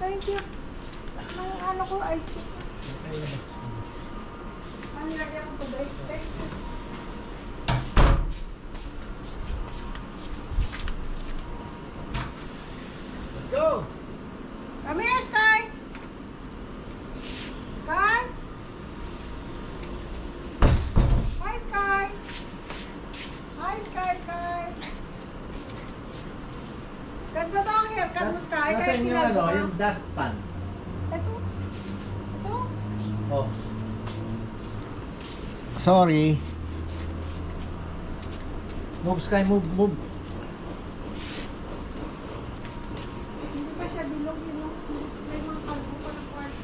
Thank you. Ang ano ko, ice tea. Ang nilagyan ko tubig. Thank you. Let's go! Come here, Sky! Sky? Hi, Sky! Hi, Sky, Sky! Ganda daw ang haircut mo, Sky. Nasaan yung ano, yung dustpan? Ito. Ito. Oh. Sorry. Move, Sky, move, move. Hindi pa siya bilog yun. May mga kalbo pa ng kwarto.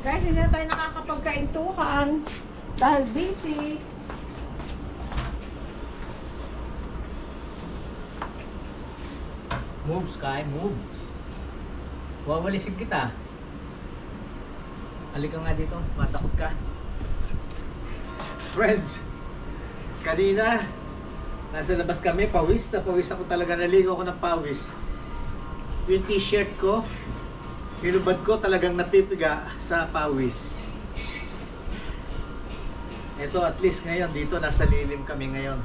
Guys, hindi na tayo nakakapagkaintuhan dahil busy. Move, Sky, move. Wawalisin kita. Halika nga dito, matakot ka. Friends, kanina, nasa labas kami, pawis na pawis ako talaga, naligo ako ng pawis. Yung t-shirt ko, hinubad ko talagang napipiga sa pawis. Ito at least ngayon, dito nasa lilim kami ngayon.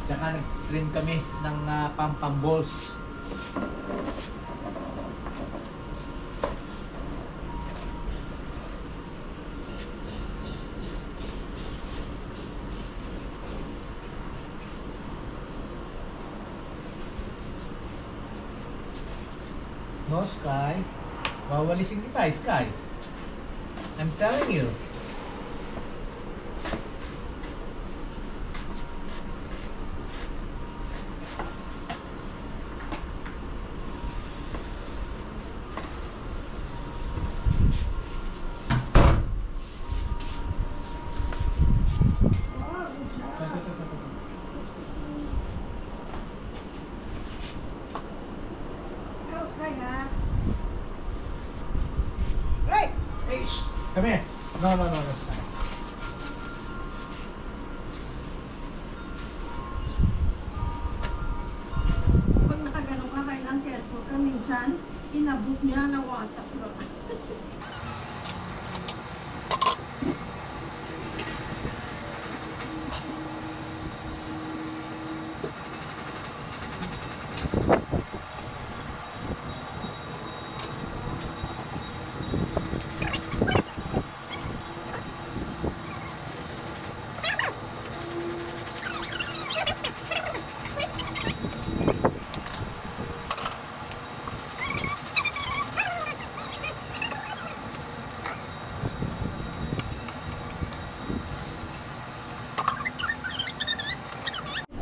Tsaka nag-trim kami ng pam-pam balls. No, Sky. Wawalisin kita, Sky. I'm telling you. Come here. No, Sky. Pag nakaganong ka kay Uncle ko, minsan, inabot niya na wasak lang.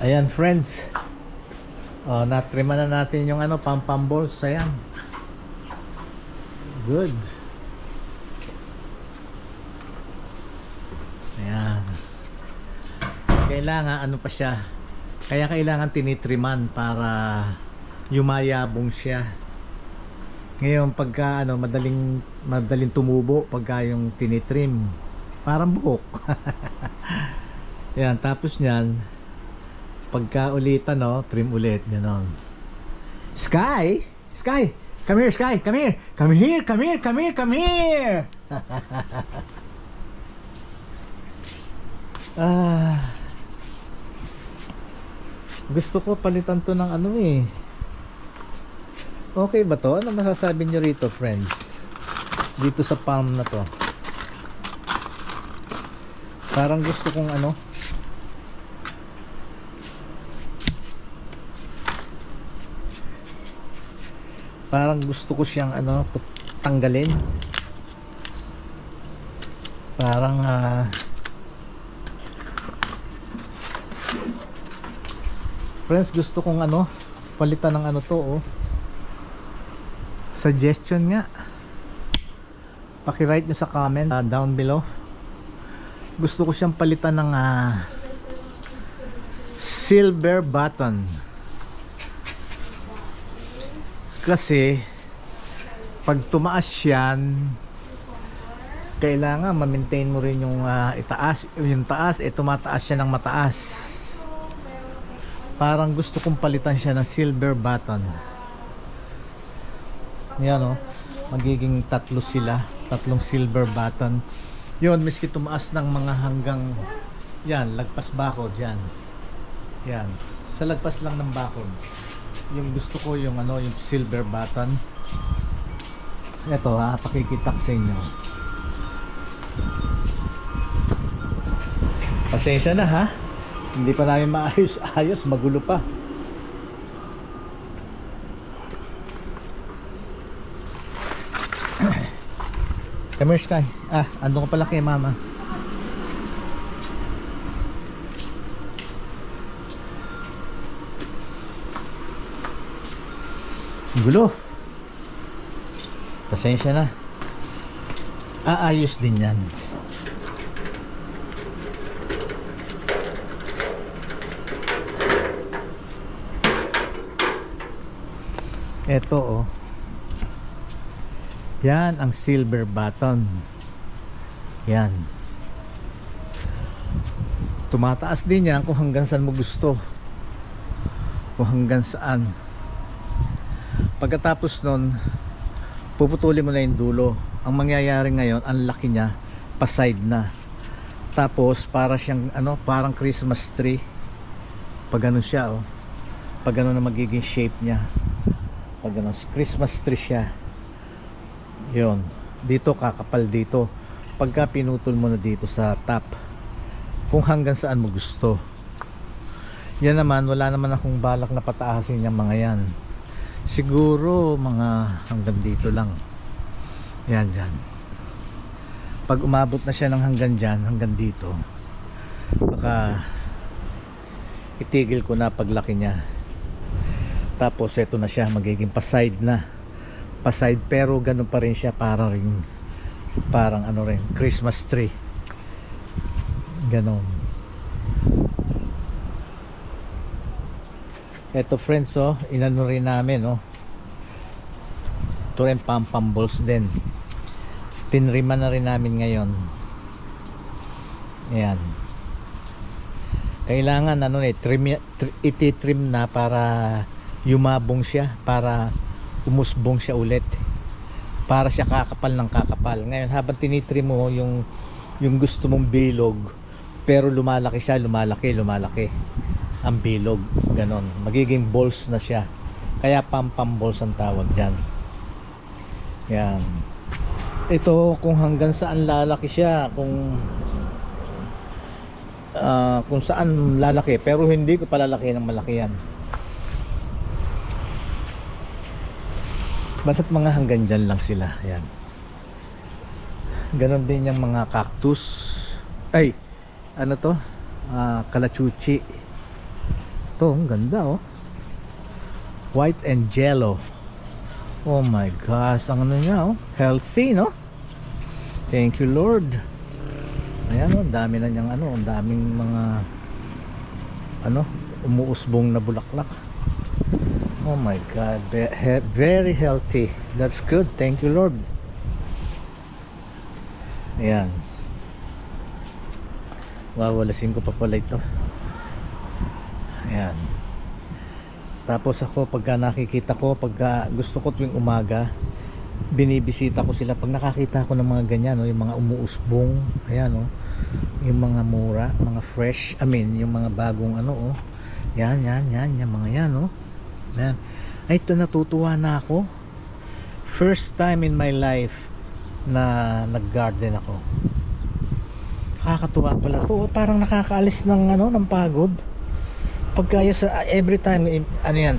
Ayan friends, natriman na natin yung ano, pam-pam balls. Ayan, good. Ayan, kailangan ano pa siya, kaya kailangan tinitriman para yumayabong siya. Ngayon pagka ano, madaling tumubo pagka yung tinitrim, parang buhok. Yan, tapos niyan pagka ulitan, no, trim ulit, gano'n. Sky, come here, Sky, come here, come here, come here, come here, come here. Gusto ko palitan to ng ano eh. Okay ba to? Ano masasabi nyo rito, friends? Dito sa palm na to. Parang gusto kong ano, parang gusto ko siyang ano, tanggalin. Parang friends, gusto kong ano, palitan ng ano to, oh. Suggestion nga, paki-write nyo sa comment down below. Gusto ko siyang palitan ng silver button. Kasi pag tumaas yan, kailangan ma-maintain mo rin yung itaas, yung taas, tumataas siya ng mataas. Parang gusto kong palitan siya ng silver button. Yan, oh, magiging tatlo sila, tatlong silver button. Yun, miski tumaas ng mga hanggang yan, lagpas bakod yan. Yan, sa lagpas lang ng bakod. Yung gusto ko yung ano, yung silver button. Ito pakikita ko sa inyo. Pasensya na ha, hindi pa namin maayos-ayos, magulo pa. Come here, Sky. Andun ka pala kay mama. Gulo. Pasensya na. Aayos din yan. Ito, oh. Yan ang silver button. Yan. Tumataas din yan kung hanggang saan mo gusto. Kung hanggang saan. Pagkatapos nun, puputulin mo na yung dulo. Ang mangyayari ngayon, ang laki niya, pa-side na. Tapos para siyang ano, parang Christmas tree. Pag ganun siya, oh. Pag ganun na magiging shape niya. Pag ganun, Christmas tree siya. Yun, dito kakapal dito. Pagka pinutol mo na dito sa top, kung hanggang saan mo gusto. Yan naman, wala naman akong balak na pataasin yung mga yan. Siguro mga hanggang dito lang. Yan, dyan. Pag umabot na siya ng hanggang dyan, hanggang dito, baka itigil ko na paglaki niya. Tapos eto na siya, magiging pa-side na. Pa-side, pero ganun pa rin siya, parang ano rin, Christmas tree. Ganun. Eto, friends, oh, inano rin namin, oh. Ito rin pamballs din. Tinriman na rin namin ngayon. Ayan. Kailangan ano ititrim na para yumabong siya, para umusbong siya ulit, para siya kakapal ng kakapal. Ngayon habang tinitrim mo yung gusto mong bilog, pero lumalaki siya, lumalaki ang bilog, ganon, magiging balls na siya. Kaya pamballs ang tawag dyan. Yan. Ito kung hanggang saan lalaki siya, kung saan lalaki, pero hindi ko palalaki ng malaki yan. Basta't mga hanggang dyan lang sila. Yan. Ganon din yung mga cactus. Ay, ano to? Kalachuchi. Ito, ang ganda, oh. White and yellow. Oh my gosh, ang ano niya, oh. Healthy, no? Thank you, Lord. Ayan, oh, dami na niyang ano, ang daming mga ano, umuusbong na bulaklak. Oh my God, very healthy. That's good. Thank you, Lord. Ayan. Wawalasin ko pa pala ito. Ayan. Tapos ako, pagka nakikita ko, pagka gusto ko tuwing umaga, binibisita ko sila. Pag nakakita ko ng mga ganyan, no, yung mga umuusbong, ayan, no, yung mga mura, mga fresh, yung mga bagong ano, oh. Yan, yung mga yan, no. Yan. Ay, ito, natutuwa na ako. First time in my life na nag-garden ako. Nakakatuwa pala to. Parang nakakaalis ng ano, ng pagod. Pagka every time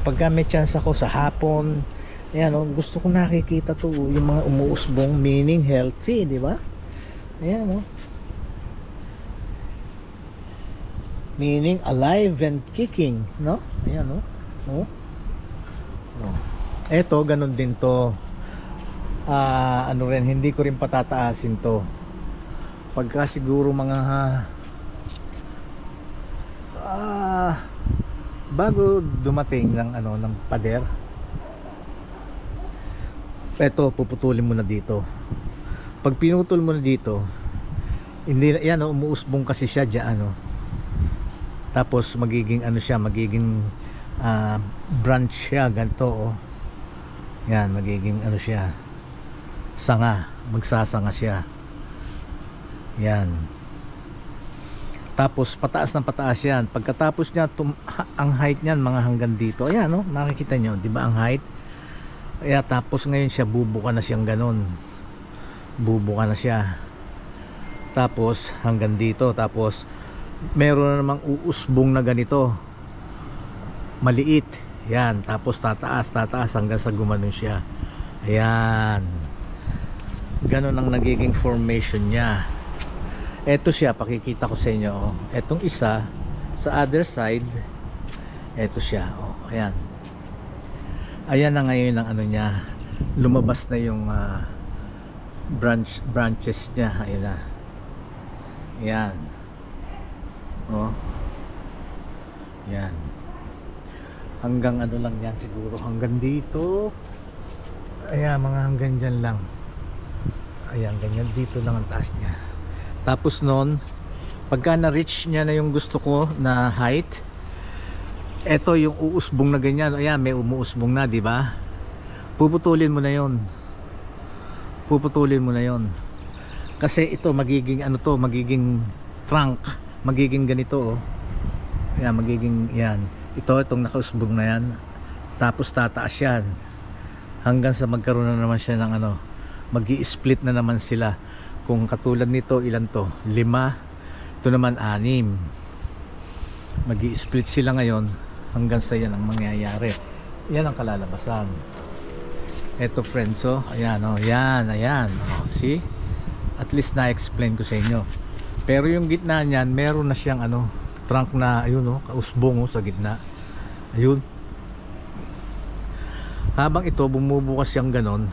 pagka may chance ako sa hapon, ayan, oh, gusto ko nakikita to, yung mga umuusbong, meaning healthy, di ba? Ayan, oh. Meaning alive and kicking, no? Ayan, oh. Oh. Oh. Eto, ganun din to. Hindi ko rin patataasin to. Pagka siguro mga bago dumating ng ng pader, eto, puputulin mo na dito. Pag pinutol mo na dito, hindi yan, umuusbong kasi siya diyan, tapos magiging magiging branch siya ganito, oh. Yan, magiging siya, sanga, magsasanga siya. Yan. Tapos pataas ng pataas yan. Pagkatapos niya, ang height niyan mga hanggang dito. Ayan, no? Makikita nyo, di ba ang height? Kaya tapos ngayon siya, bubuka na siyang ganon. Bubuka na siya. Tapos hanggang dito. Tapos meron na namang uusbong na ganito. Maliit. Yan. Tapos tataas hanggang sa gumanon siya. Ayan. Ganon ang nagiging formation niya. Eto siya, pakikita ko sa inyo, oh. Etong isa sa other side, eto siya, oh. Ayan. Ayan na ngayon ang niya, lumabas na yung branches niya. Ayan na. Ayan. Oh. Ayan. Hanggang lang yan siguro, hanggang dito. Ayan, mga hanggang dyan lang. Ayan, ganyan, dito lang ang taas niya. Tapos nun, pagka na-reach niya na yung gusto ko na height, eto yung uusbong na ganyan. Ayan, may umuusbong na, di ba? Puputulin mo na yon. Puputulin mo na yon. Kasi ito magiging magiging trunk, magiging ganito, oh. Ayan, magiging yan. Itong nakausbong na yan. Tapos tataas yan. Hanggang sa magkaroon na naman siya ng magi-split na naman sila. Kung katulad nito, ilan to? 5. Ito naman 6. Magi-split sila ngayon hanggang sa yan ang mangyayari. Yan ang kalalabasan. Eto, friends, oh. Ayan, oh. Yan, ayan. Oh, see? At least na-explain ko sa inyo. Pero yung gitna niyan, meron na siyang trunk na, ayun, oh, kausbong, oh, sa gitna. Ayun. Habang ito, bumubukas siyang ganon.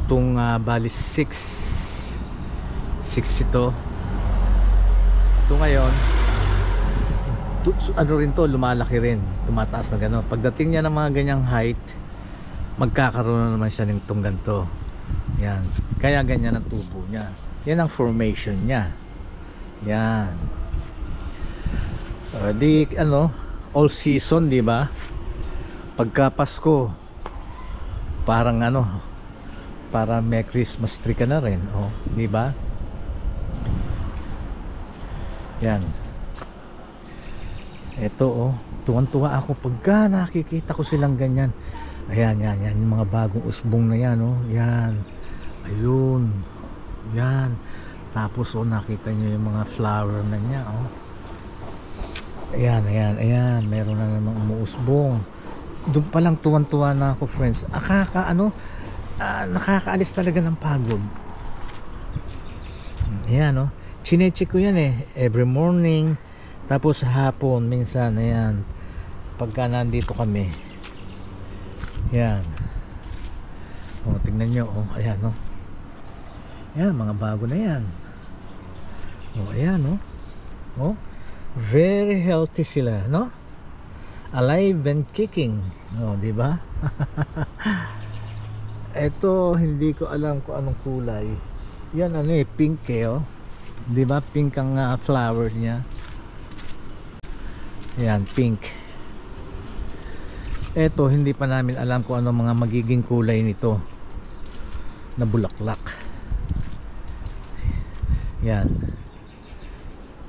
Itong bali 6 ito ngayon, rin to, lumalaki rin, tumataas na gano'n. Pagdating niya ng mga ganyang height, magkakaroon na naman siya ng itong ganito. Yan, kaya ganyan ang tubo niya. Yan ang formation niya. Yan. All season, di ba? Pagka Pasko, parang para may Christmas tree ka na rin, oh, di ba? Yan. Ito, oh, tuwan-tuwa ako pagka nakikita ko silang ganyan. Ayan, yan, yung mga bagong usbong na yan, oh. Yan. Ayun. Yan. Tapos, oh, nakita nyo yung mga flower na niya, oh. Ayan. Meron na namang umuusbong. Doon pa lang tuwan-tuwa na ako, friends. Nakakaalis talaga ng pagod. Ayan, oh. Chinecheck ko yan, every morning. Tapos hapon minsan. Ayan, pagka nandito kami. Ayan, oh, tingnan nyo, oh. Ayan, oh. Ayan, mga bago na yan. Oh, ayan, oh. Oh, very healthy sila, no? alive and kicking. Oh, di ba? Ito, hindi ko alam kung anong kulay. Yan ano eh, pink eh, oh. Di ba? Pink ang flower niya. Yan, pink. Ito, hindi pa namin alam kung ano mga magiging kulay nito na bulaklak. Yan.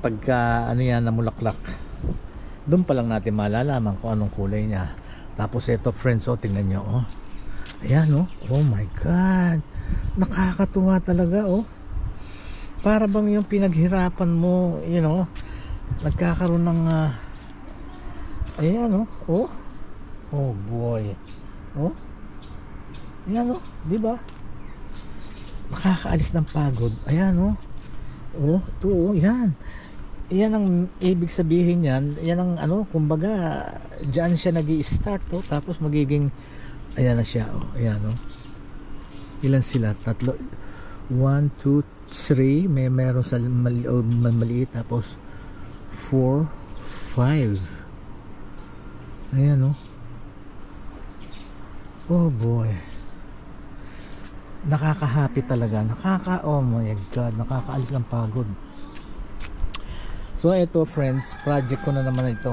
Pagka ano yan na bulaklak, doon pa lang natin malalaman kung anong kulay niya. Tapos ito, friends, oh, tingnan nyo, oh. Ayan, oh. Oh my God. Nakakatuwa talaga, oh. Para bang yung pinaghirapan mo, you know, nagkakaroon ng ayan, oh. Oh. Oh boy. Oh. Ayan, oh. Diba? Nakakaalis ng pagod. Ayan, oh. Oh, ito, oh. Yan. Yan ang ibig sabihin yan. Yan ang ano, kumbaga, dyan siya nag-i-start, oh. Tapos magiging ayan na siya, oh. Ayan, oh. Ilan sila? Tatlo. 1, 2, 3. Meron sa maliit. Tapos 4, 5. Ayan, oh. Oh boy. Nakaka-happy talaga. Oh my God. Nakakaalis ng pagod. So ito, friends, project ko na naman ito.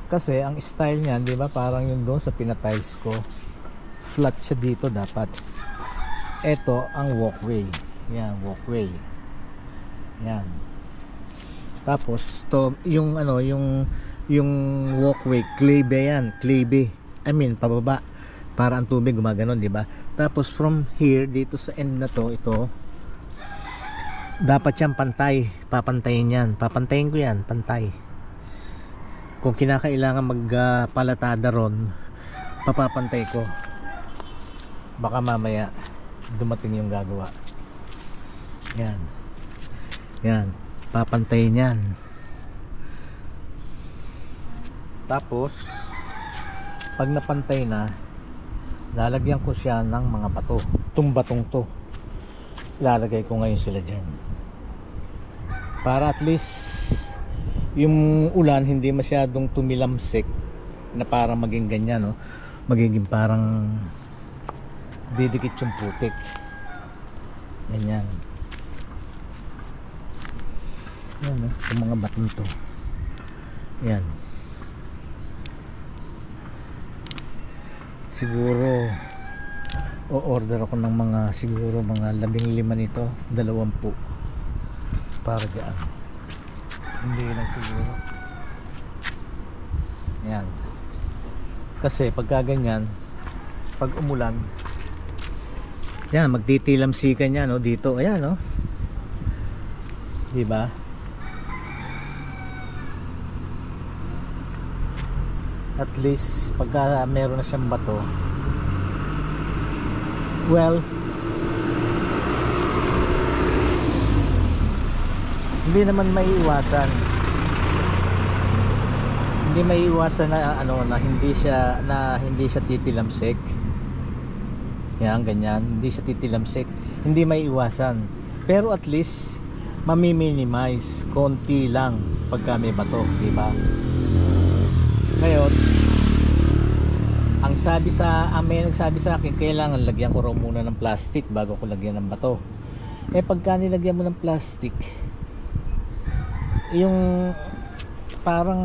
Kasi ang style niyan, 'di ba, parang yun doon sa pinatiles ko. Flat siya dito dapat. Ito ang walkway. Yan, walkway. Yan. Tapos to yung ano, yung walkway, clay ba yan? Clay ba? I mean, pababa para ang tubig gumaganon, 'di ba? Tapos from here dito sa end na to, ito dapat siyang pantay. Papantayin yan. Papantayin ko yan, pantay. Kung kinakailangan magpalatada ron, papapantay ko. Baka mamaya dumating yung gagawa. Yan. Yan. Papantayin yan. Tapos pag napantay na, lalagyan ko siya ng mga bato. Itong batong to, ilalagay ko ngayon sila dyan. Para at least yung ulan hindi masyadong tumilamsik na parang maging ganyan, no? Magiging parang didikit yung putik. Ganyan. Yan, no? Yung mga batong to. Yan. Siguro o-order ako ng mga, siguro mga 15 nito, 20 para dyan. Hindi lang siguro. Yan. Kasi pagka ganyan, pag umulan, yan, magtitilamsikan yan, no, dito. Ayan, no. Diba? At least pagka meron na siyang bato, well, hindi naman maiiwasan. Hindi maiiwasan na ano, na hindi siya titilamsik. Yan, ganyan, hindi siya titilamsik. Hindi maiiwasan. Pero at least mami-minimize konti lang pagka may bato, di ba? Ngayon, may nagsabi sa akin, kailangan lagyan ko raw muna ng plastic bago ko lagyan ng bato. Eh pagka nilagyan mo ng plastic, yung parang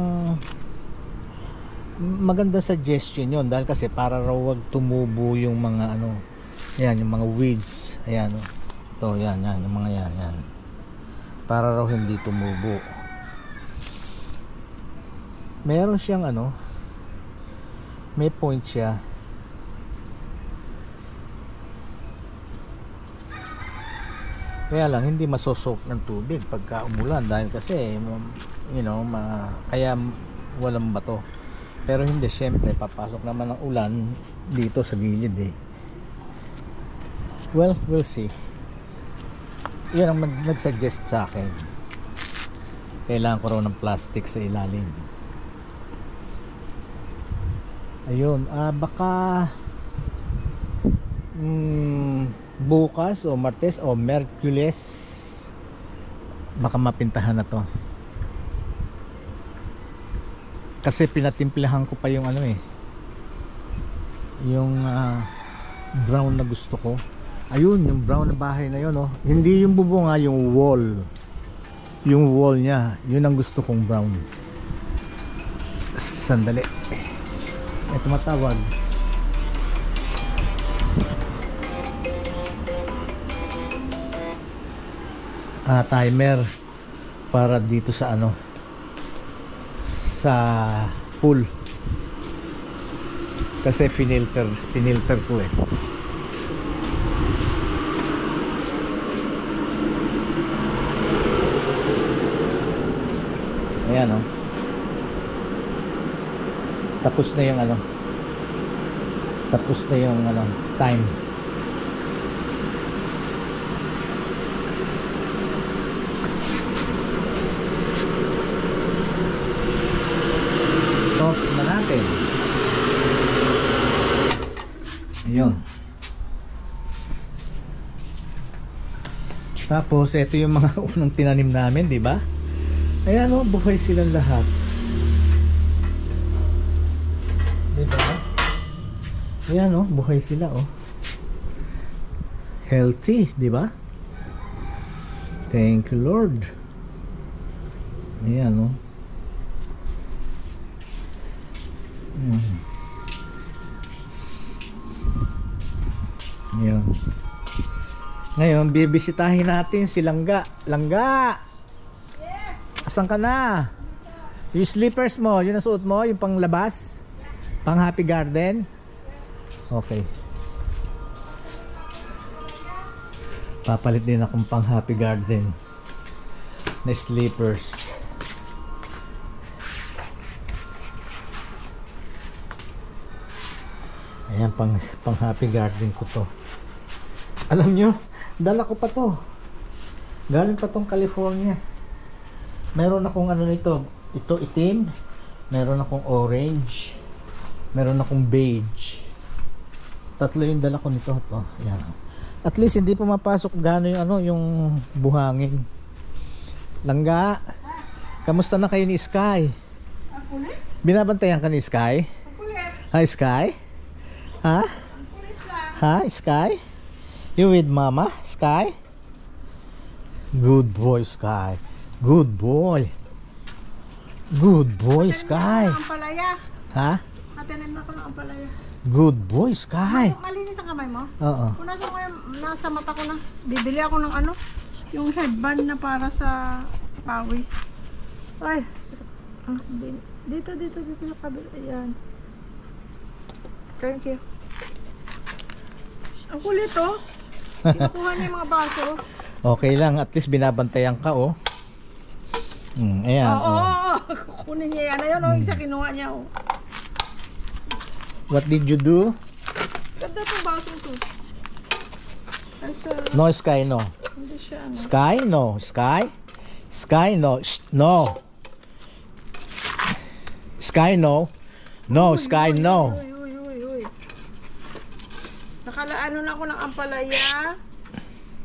maganda suggestion yun, dahil kasi para raw wag tumubo yung mga ano, yan, yung mga weeds. Ayan, oh. Ito, yan, yung mga yan. Para raw hindi tumubo. Meron siyang ano, may point siya. Kaya lang hindi masosok ng tubig pagka umulan, dahil kasi you know, kaya walang bato. Pero hindi, syempre papasok naman ang ulan dito sa gilid eh. Well, we'll see. Yan ang nag-suggest sa akin. Kailangan ko raw ng plastic sa ilalim. Ayun, baka bukas o Martes o Merkules baka mapintahan na to. Kasi pinatimplahan ko pa yung ano eh, yung brown na gusto ko. Ayun, yung brown na bahay na yun, oh. Hindi yung bubong, yung wall. Yung wall niya, yun ang gusto kong brown. Sandali. May tumatawag. Timer para dito sa ano, sa pool. Kasi finilter ko eh. Ayan, oh. Tapos na yung ano. Tapos na yung ano, time. Off na natin. Ayun. Tapos ito yung mga unang tinanim namin, di ba? Ayan, oh, buhay silang lahat. Di ba? Ayan, oh, buhay sila, oh. Healthy, di ba? Thank you, Lord. Ayan, oh. Ayan. Ngayon, bibisitahin natin si Langga. Langga! Asan ka na? Yung slippers mo, yung nasuot mo, yung panglabas? Pang Happy Garden? Okay. Papalit din akong pang Happy Garden na slippers. Ayan, pang Happy Garden ko to. Alam nyo, dala ko pa to. Galing pa tong California. Meron akong ano nito, ito itim, meron akong orange, meron akong beige. Tatlo yung dala ko nito, to. Ayan. At least hindi pumapasok gaano yung ano, yung buhangin. Langga, kamusta na kayo ni Sky? Binabantayan ka ni Sky? Hi Sky? Ha? Ha, Sky? You with Mama, Sky? Good boy, Sky. Good boy. Good boy, Sky. Ampalaya. Ha? Atanin mo ko ng ampalaya. Good boy, Sky. Malinis ang kamay mo? Oo. Kung nasa mata ko na, bibili ako ng ano, yung headband na para sa pawis. Ay, dito sa kabila. Ayan. Thank you. Ang kulit, oh. Kinukuha niya yung mga baso. Okay lang, at least binabantayan ka, oh. Ayan. Oo. Kukunin niya yan. Ayun, oh, isa kinuha niya, oh. What did you do? Ganda itong baso to. No, Sky, no. Hindi siya, ano. Sky, no. Sky? Sky, no. Shh, no. Sky, no. No, Sky, no. Uy. Nakalaano na ako ng ampalaya.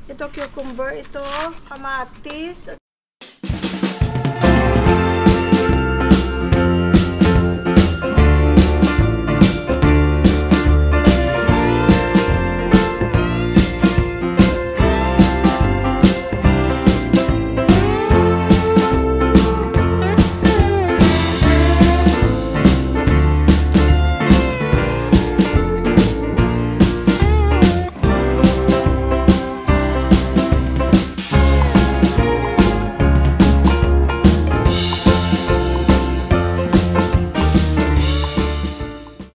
Ito cucumber, ito kamatis.